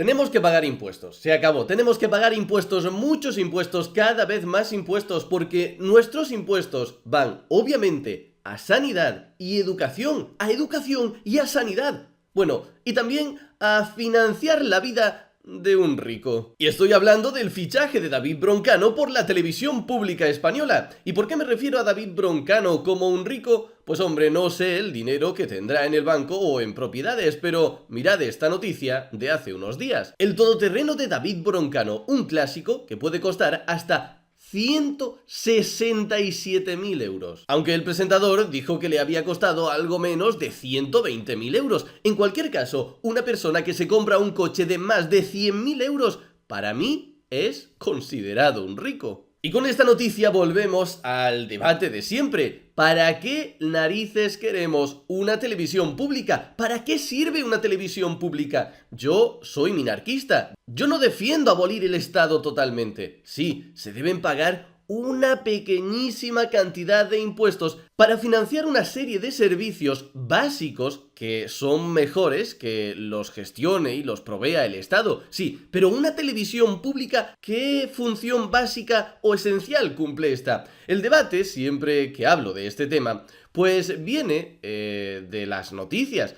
Tenemos que pagar impuestos, se acabó. Tenemos que pagar impuestos, muchos impuestos, cada vez más impuestos, porque nuestros impuestos van, obviamente, a sanidad y educación, y a sanidad. Bueno, y también a financiar la vida de un rico. Y estoy hablando del fichaje de David Broncano por la televisión pública española. ¿Y por qué me refiero a David Broncano como un rico? Pues hombre, no sé el dinero que tendrá en el banco o en propiedades, pero mirad esta noticia de hace unos días. El todoterreno de David Broncano, un clásico que puede costar hasta 167.000 euros. Aunque el presentador dijo que le había costado algo menos de 120.000 euros. En cualquier caso, una persona que se compra un coche de más de 100.000 euros, para mí es considerado un rico. Y con esta noticia volvemos al debate de siempre. ¿Para qué narices queremos una televisión pública? ¿Para qué sirve una televisión pública? Yo soy minarquista. Yo no defiendo abolir el Estado totalmente. Sí, se deben pagar una pequeñísima cantidad de impuestos para financiar una serie de servicios básicos que son mejores que los gestione y los provea el Estado. Sí, pero una televisión pública, ¿qué función básica o esencial cumple esta? El debate, siempre que hablo de este tema, pues viene de las noticias,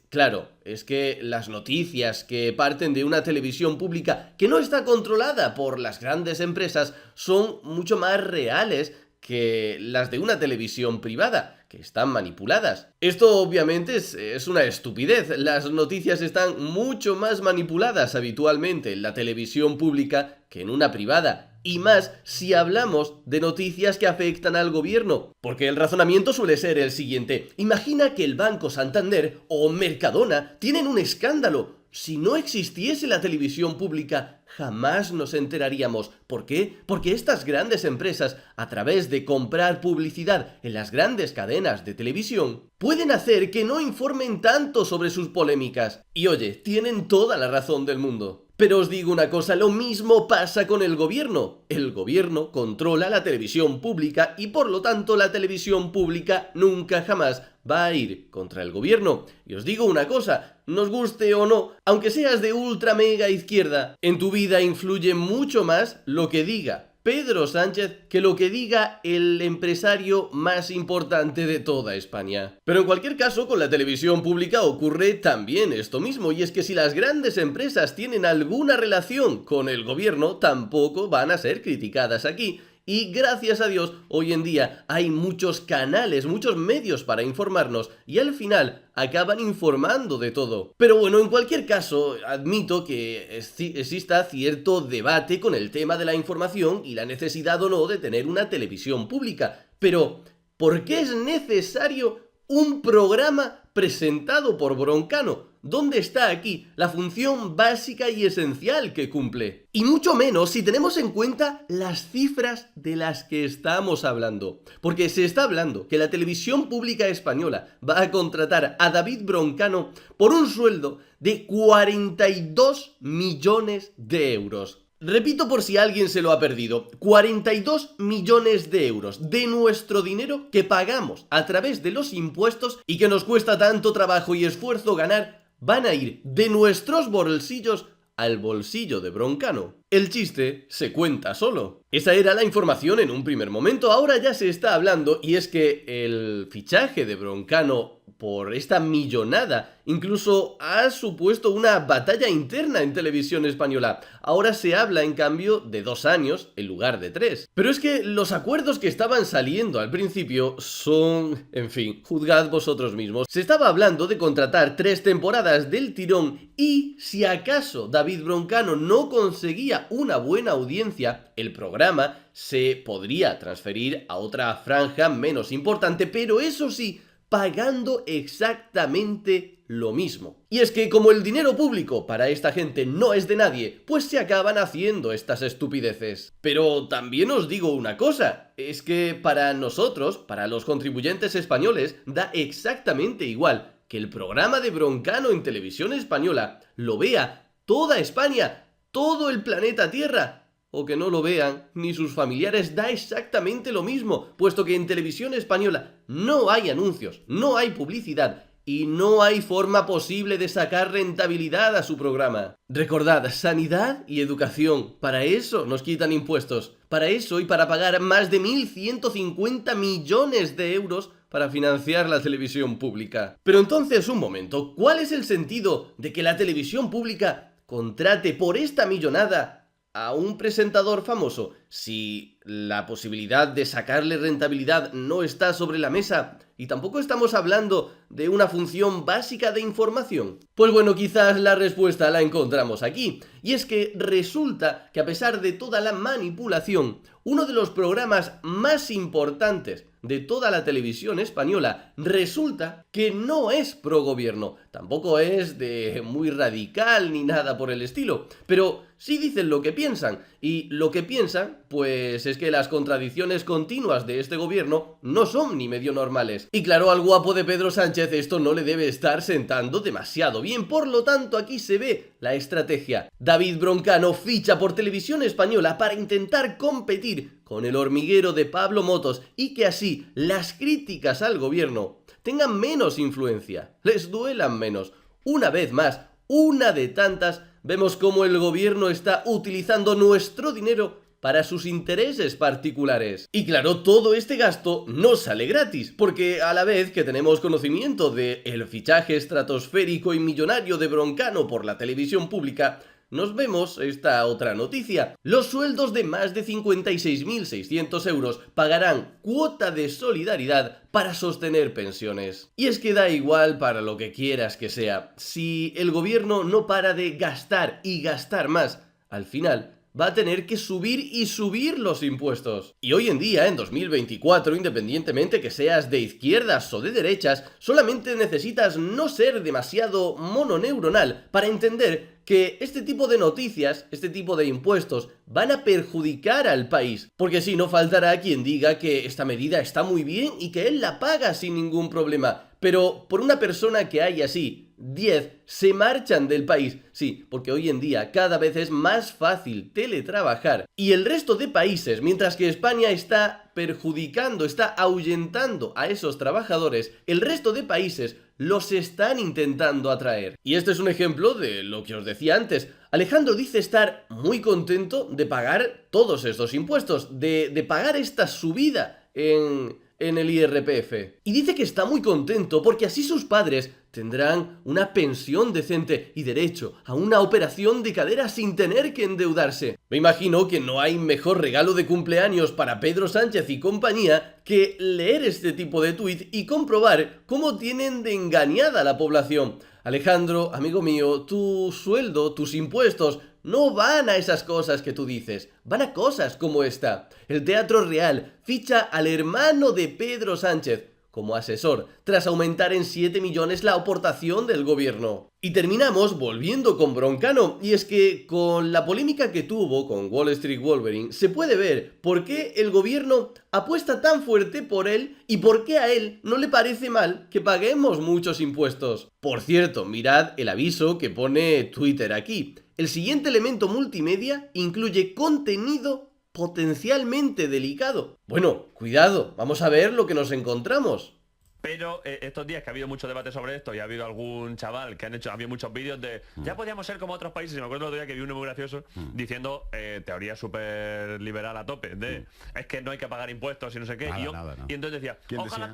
Claro, es que las noticias que parten de una televisión pública que no está controlada por las grandes empresas son mucho más reales que las de una televisión privada, que están manipuladas. Esto obviamente es una estupidez. Las noticias están mucho más manipuladas habitualmente en la televisión pública que en una privada. Y más si hablamos de noticias que afectan al gobierno. Porque el razonamiento suele ser el siguiente. Imagina que el Banco Santander o Mercadona tienen un escándalo. Si no existiese la televisión pública, jamás nos enteraríamos. ¿Por qué? Porque estas grandes empresas, a través de comprar publicidad en las grandes cadenas de televisión, pueden hacer que no informen tanto sobre sus polémicas. Y oye, tienen toda la razón del mundo. Pero os digo una cosa, lo mismo pasa con el gobierno. El gobierno controla la televisión pública y por lo tanto la televisión pública nunca jamás va a ir contra el gobierno. Y os digo una cosa, nos guste o no, aunque seas de ultra mega izquierda, en tu vida influye mucho más lo que diga Pedro Sánchez que lo que diga el empresario más importante de toda España. Pero en cualquier caso, con la televisión pública ocurre también esto mismo, y es que si las grandes empresas tienen alguna relación con el gobierno, tampoco van a ser criticadas aquí. Y gracias a Dios, hoy en día hay muchos canales, muchos medios para informarnos y al final acaban informando de todo. Pero bueno, en cualquier caso, admito que exista cierto debate con el tema de la información y la necesidad o no de tener una televisión pública. Pero, ¿por qué es necesario un programa presentado por Broncano? ¿Dónde está aquí la función básica y esencial que cumple? Y mucho menos si tenemos en cuenta las cifras de las que estamos hablando. Porque se está hablando que la televisión pública española va a contratar a David Broncano por un sueldo de 42 millones de euros. Repito por si alguien se lo ha perdido, 42 millones de euros de nuestro dinero que pagamos a través de los impuestos y que nos cuesta tanto trabajo y esfuerzo ganar, van a ir de nuestros bolsillos al bolsillo de Broncano. El chiste se cuenta solo. Esa era la información en un primer momento, ahora ya se está hablando y es que el fichaje de Broncano por esta millonada incluso ha supuesto una batalla interna en televisión española. Ahora se habla en cambio de 2 años en lugar de 3. Pero es que los acuerdos que estaban saliendo al principio son... En fin, juzgad vosotros mismos. Se estaba hablando de contratar 3 temporadas del tirón y si acaso David Broncano no conseguía una buena audiencia, el programa se podría transferir a otra franja menos importante, pero eso sí, pagando exactamente lo mismo. Y es que como el dinero público para esta gente no es de nadie, pues se acaban haciendo estas estupideces. Pero también os digo una cosa, es que para nosotros, para los contribuyentes españoles, da exactamente igual que el programa de Broncano en televisión española lo vea toda España, todo el planeta Tierra, o que no lo vean ni sus familiares, da exactamente lo mismo, puesto que en televisión española no hay anuncios, no hay publicidad y no hay forma posible de sacar rentabilidad a su programa. Recordad, sanidad y educación, para eso nos quitan impuestos, para eso y para pagar más de 1.150 millones de euros para financiar la televisión pública. Pero entonces, un momento, ¿cuál es el sentido de que la televisión pública contrate por esta millonada a un presentador famoso si la posibilidad de sacarle rentabilidad no está sobre la mesa y tampoco estamos hablando de una función básica de información? Pues bueno, quizás la respuesta la encontramos aquí, y es que resulta que a pesar de toda la manipulación, uno de los programas más importantes de toda la televisión española resulta que no es pro gobierno, tampoco es de muy radical ni nada por el estilo, pero sí dicen lo que piensan, y lo que piensan pues es que las contradicciones continuas de este gobierno no son ni medio normales. Y claro, al guapo de Pedro Sánchez esto no le debe estar sentando demasiado bien, por lo tanto aquí se ve la estrategia. David Broncano ficha por Televisión Española para intentar competir con El Hormiguero de Pablo Motos y que así las críticas al gobierno tengan menos influencia, les duelan menos. Una vez más, una de tantas, vemos cómo el gobierno está utilizando nuestro dinero para sus intereses particulares. Y claro, todo este gasto no sale gratis, porque a la vez que tenemos conocimiento de el fichaje estratosférico y millonario de Broncano por la televisión pública, nos vemos esta otra noticia. Los sueldos de más de 56.600 euros pagarán cuota de solidaridad para sostener pensiones. Y es que da igual para lo que quieras que sea, si el gobierno no para de gastar y gastar más, al final va a tener que subir y subir los impuestos. Y hoy en día, en 2024, independientemente que seas de izquierdas o de derechas, solamente necesitas no ser demasiado mononeuronal para entender que este tipo de noticias, este tipo de impuestos, van a perjudicar al país. Porque si no faltará quien diga que esta medida está muy bien y que él la paga sin ningún problema. Pero por una persona que hay así, 10 se marchan del país. Sí, porque hoy en día cada vez es más fácil teletrabajar. Y el resto de países, mientras que España está perjudicando, está ahuyentando a esos trabajadores, el resto de países los están intentando atraer. Y este es un ejemplo de lo que os decía antes. Alejandro dice estar muy contento de pagar todos estos impuestos, de pagar esta subida en el IRPF. Y dice que está muy contento porque así sus padres tendrán una pensión decente y derecho a una operación de cadera sin tener que endeudarse. Me imagino que no hay mejor regalo de cumpleaños para Pedro Sánchez y compañía que leer este tipo de tuit y comprobar cómo tienen de engañada a la población. Alejandro, amigo mío, tu sueldo, tus impuestos no van a esas cosas que tú dices, van a cosas como esta. El Teatro Real ficha al hermano de Pedro Sánchez como asesor, tras aumentar en 7 millones la aportación del gobierno. Y terminamos volviendo con Broncano, y es que con la polémica que tuvo con Wall Street Wolverine, se puede ver por qué el gobierno apuesta tan fuerte por él y por qué a él no le parece mal que paguemos muchos impuestos. Por cierto, mirad el aviso que pone Twitter aquí. El siguiente elemento multimedia incluye contenido potencialmente delicado. Bueno, cuidado, vamos a ver lo que nos encontramos. Pero estos días que ha habido mucho debate sobre esto y ha habido algún chaval que ha habido muchos vídeos de ya podíamos ser como otros países, y me acuerdo el otro día que vi uno muy gracioso diciendo teoría súper liberal a tope de es que no hay que pagar impuestos y no sé qué. Nada, Y, yo, nada, no. y entonces decía, ojalá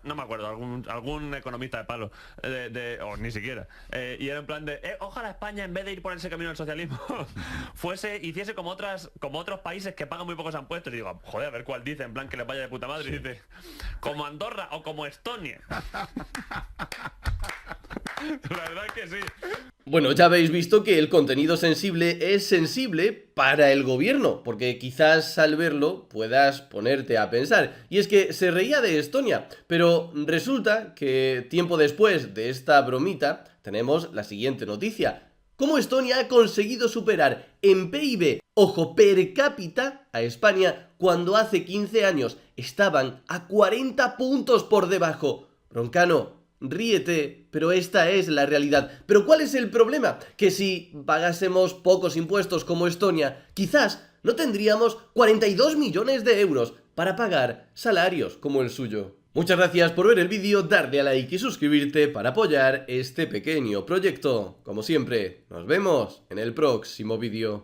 no me acuerdo, algún economista de palo o ni siquiera, y era en plan de ojalá España, en vez de ir por ese camino del socialismo, hiciese como otros países que pagan muy pocos impuestos. Y digo, joder, a ver cuál dice, en plan que les vaya de puta madre. Sí. Y dice, como Andorra o como Estonia. La verdad es que sí. Bueno, ya habéis visto que el contenido sensible es sensible para el gobierno, porque quizás al verlo puedas ponerte a pensar. Y es que se reía de Estonia, pero resulta que tiempo después de esta bromita tenemos la siguiente noticia. Cómo Estonia ha conseguido superar en PIB, ojo, per cápita, a España cuando hace 15 años estaban a 40 puntos por debajo. Broncano, ríete, pero esta es la realidad. ¿Pero cuál es el problema? Que si pagásemos pocos impuestos como Estonia, quizás no tendríamos 42 millones de euros para pagar salarios como el suyo. Muchas gracias por ver el vídeo, darle a like y suscribirte para apoyar este pequeño proyecto. Como siempre, nos vemos en el próximo vídeo.